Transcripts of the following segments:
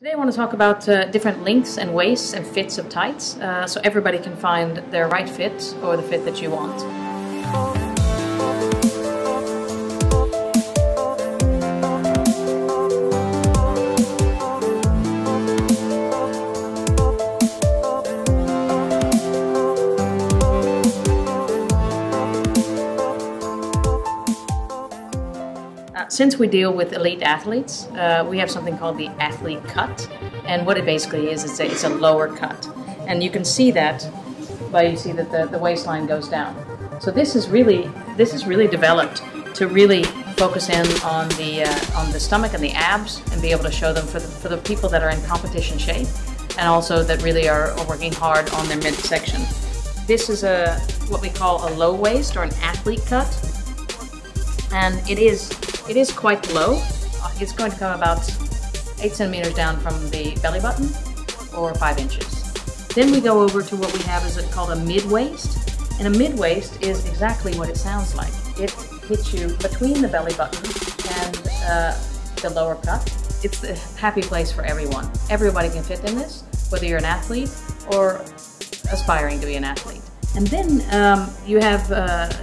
Today I want to talk about different lengths and waists and fits of tights, so everybody can find their right fit or the fit that you want. Since we deal with elite athletes, we have something called the athlete cut, and what it basically is, it's a lower cut, and you can see that by you see that the waistline goes down. So this is really developed to really focus in on the stomach and the abs, and be able to show them for the people that are in competition shape, and also that really are working hard on their midsection. This is what we call a low waist or an athlete cut, and it is quite low. It's going to come about 8 centimeters down from the belly button, or 5 inches. Then we go over to what we have is called a mid-waist. And a mid-waist is exactly what it sounds like. It hits you between the belly button and the lower cut. It's the happy place for everyone. Everybody can fit in this, whether you're an athlete or aspiring to be an athlete. And then you have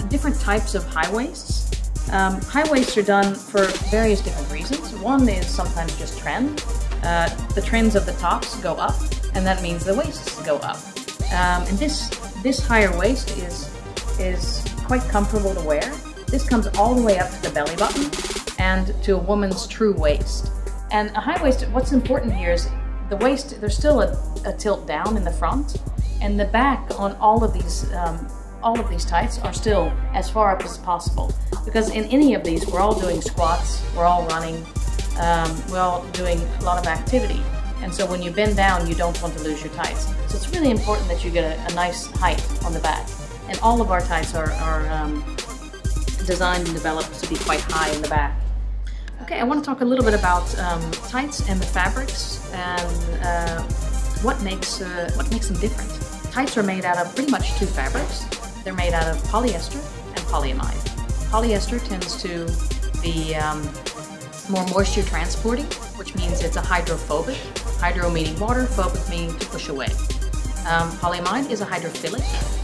different types of high waists. High waists are done for various different reasons. One is sometimes just trend. The trends of the tops go up, and that means the waists go up. And this higher waist is quite comfortable to wear. This comes all the way up to the belly button and to a woman's true waist. And a high waist, what's important here is the waist, there's still a tilt down in the front, and the back on all of these tights are still as far up as possible, because in any of these we're all doing squats, we're all running, we're all doing a lot of activity, and so when you bend down you don't want to lose your tights. So it's really important that you get a nice height on the back, and all of our tights are designed and developed to be quite high in the back. Okay, I want to talk a little bit about tights and the fabrics and what makes them different. Tights are made out of pretty much 2 fabrics. They're made out of polyester and polyamide. Polyester tends to be more moisture transporting, which means it's a hydrophobic. Hydro meaning water, phobic meaning to push away. Polyamide is a hydrophilic,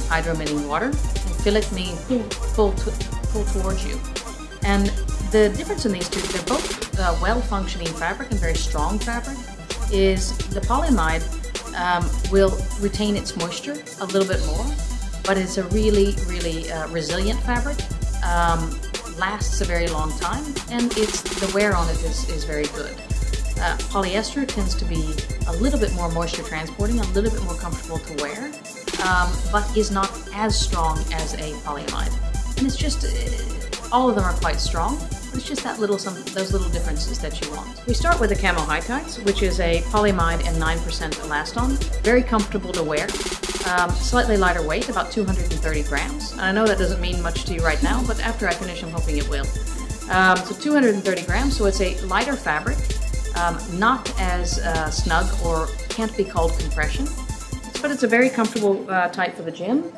hydro meaning water, and philic meaning pull towards you. And the difference in these two, they're both well-functioning fabric and very strong fabric, is the polyamide will retain its moisture a little bit more, but it's a really resilient fabric, lasts a very long time, and the wear on it is very good. Polyester tends to be a little bit more moisture transporting, a little bit more comfortable to wear, but is not as strong as a polyamide. And it's just, all of them are quite strong. It's just those little differences that you want. We start with the camo high tights, which is a polyamide and 9% elaston. Very comfortable to wear. Slightly lighter weight, about 230 grams. And I know that doesn't mean much to you right now, but after I finish, I'm hoping it will. So 230 grams, so it's a lighter fabric, not as snug or can't be called compression, but it's a very comfortable tight for the gym.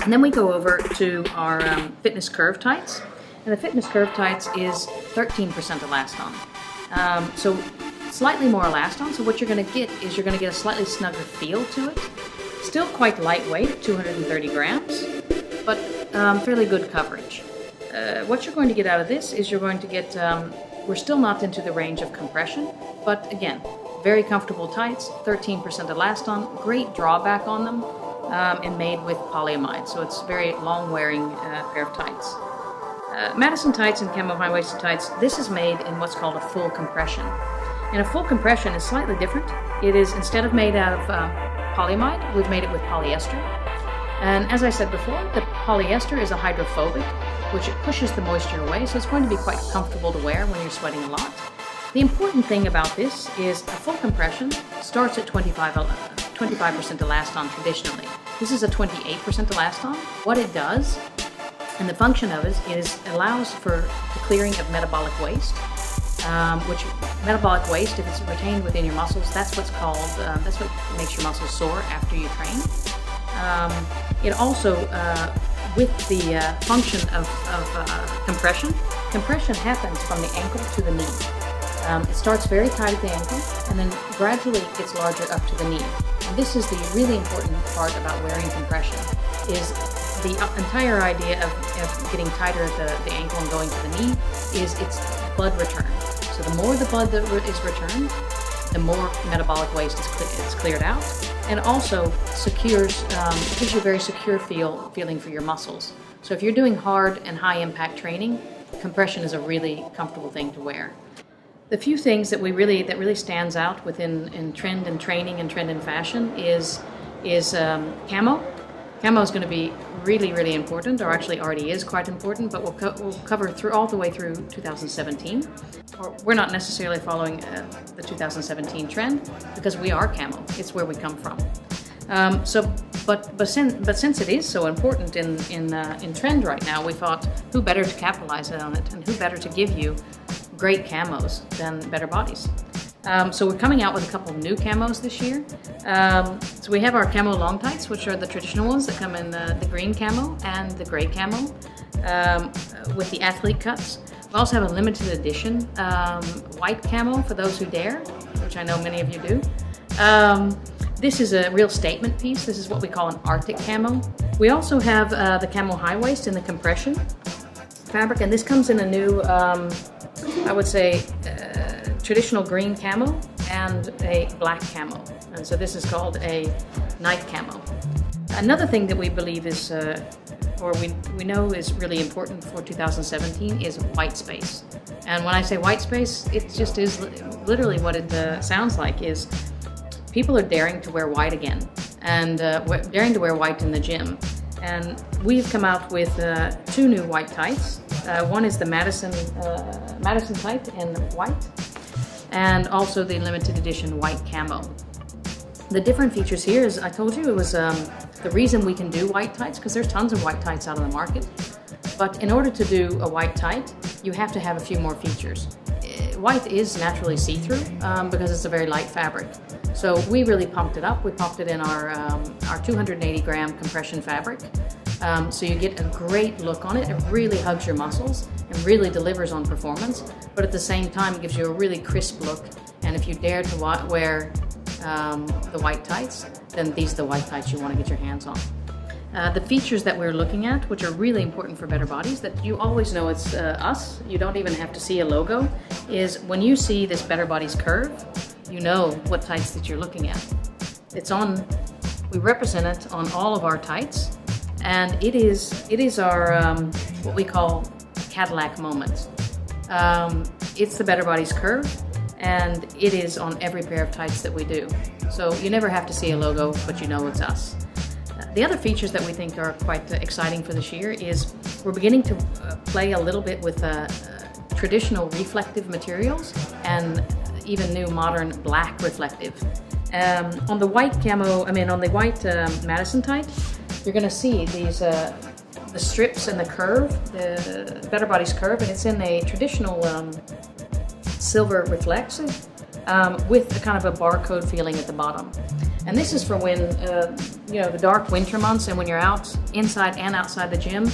And then we go over to our fitness curve tights. And the fitness curve tights is 13% elaston. So slightly more elaston, so what you're going to get is you're going to get a slightly snugger feel to it. Still quite lightweight, 230 grams, but fairly good coverage. What you're going to get out of this is you're going to get, we're still not into the range of compression, but again, very comfortable tights, 13% elaston, great drawback on them, and made with polyamide, so it's very long-wearing pair of tights. Madison tights and camo high-waisted tights, this is made in what's called a full compression. And a full compression is slightly different. It is, instead of made out of polyamide, we've made it with polyester. And as I said before, the polyester is a hydrophobic, which it pushes the moisture away, so it's going to be quite comfortable to wear when you're sweating a lot. The important thing about this is a full compression starts at 25% elaston traditionally. This is a 28% elaston. What it does, and the function of it, is allows for the clearing of metabolic waste, which metabolic waste, if it's retained within your muscles, that's what's called, that's what makes your muscles sore after you train. It also, with the function of compression happens from the ankle to the knee. It starts very tight at the ankle and then gradually gets larger up to the knee. And this is the really important part about wearing compression, is the entire idea of getting tighter at the ankle and going to the knee is it's blood return. So the more the blood that is returned, the more metabolic waste is cleared out, and also secures, gives you a very secure feeling for your muscles. So if you're doing hard and high impact training, compression is a really comfortable thing to wear. The few things that really stands out in trend and training and trend and fashion is camo. Camo is going to be really important, or actually already is quite important, but we'll cover all the way through 2017. We're not necessarily following the 2017 trend because we are camo. It's where we come from. But since it is so important in trend right now, we thought who better to capitalize on it, and who better to give you great camos than Better Bodies. So we're coming out with a couple of new camos this year. So we have our camo long tights, which are the traditional ones that come in the green camo and the gray camo with the athlete cuts. We also have a limited edition white camo for those who dare, which I know many of you do. This is a real statement piece. This is what we call an Arctic camo. We also have the camo high waist in the compression fabric, and this comes in a new, I would say, traditional green camo and a black camo. And so this is called a night camo. Another thing that we believe is, or we know is really important for 2017 is white space. And when I say white space, it just is literally what it sounds like, is people are daring to wear white again, and daring to wear white in the gym. And we've come out with two new white tights. One is the Madison tight in white, and also the limited edition white camo. The different features here is, I told you, it was the reason we can do white tights, because there's tons of white tights out on the market. But in order to do a white tight, you have to have a few more features. White is naturally see-through because it's a very light fabric. So we really pumped it up. We pumped it in our 280-gram compression fabric. So you get a great look on it. It really hugs your muscles and really delivers on performance, but at the same time it gives you a really crisp look. And if you dare to wear the white tights, then these are the white tights you want to get your hands on. The features that we're looking at, which are really important for Better Bodies, that you always know it's us, you don't even have to see a logo, is when you see this Better Bodies curve, you know what tights that you're looking at. It's on, we represent it on all of our tights, and it is our, what we call Cadillac moment. It's the Better Bodies curve, and it is on every pair of tights that we do. So you never have to see a logo, but you know it's us. The other features that we think are quite exciting for this year is we're beginning to play a little bit with traditional reflective materials and even new modern black reflective. On the white camo, on the white Madison tight, you're going to see these the strips and the curve, the Better Bodies curve, and it's in a traditional silver reflexive with a kind of a barcode feeling at the bottom. And this is for when, the dark winter months and when you're out inside and outside the gym,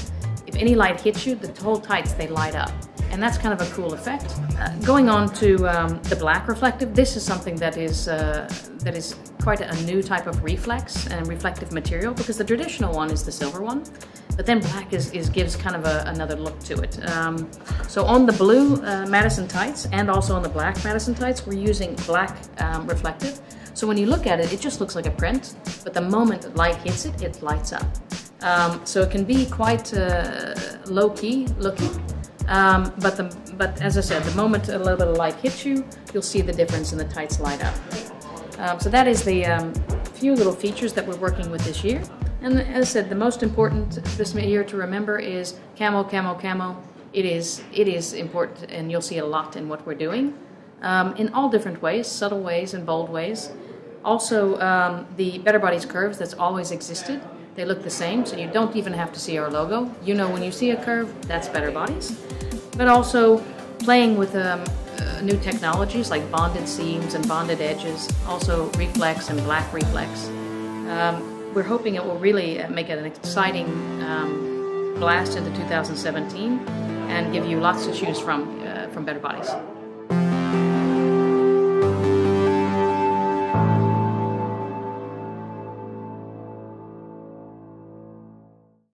if any light hits you, the whole tights, they light up. And that's kind of a cool effect. Going on to the black reflective, this is something that is quite a new type of reflex and reflective material, because the traditional one is the silver one, but then black gives kind of another look to it. So on the blue Madison tights and also on the black Madison tights, we're using black reflective. So when you look at it, it just looks like a print, but the moment light hits it, it lights up. So it can be quite low-key looking, but as I said, the moment a little bit of light hits you, you'll see the difference in the tights light up. So that is the few little features that we're working with this year. And as I said, the most important this year to remember is camo, camo, camo. It is important, and you'll see a lot in what we're doing in all different ways, subtle ways and bold ways. Also, the Better Bodies curves that's always existed, they look the same, so you don't even have to see our logo. You know when you see a curve, that's Better Bodies. But also playing with new technologies like bonded seams and bonded edges, also reflex and black reflex. We're hoping it will really make it an exciting blast into 2017 and give you lots to choose from Better Bodies.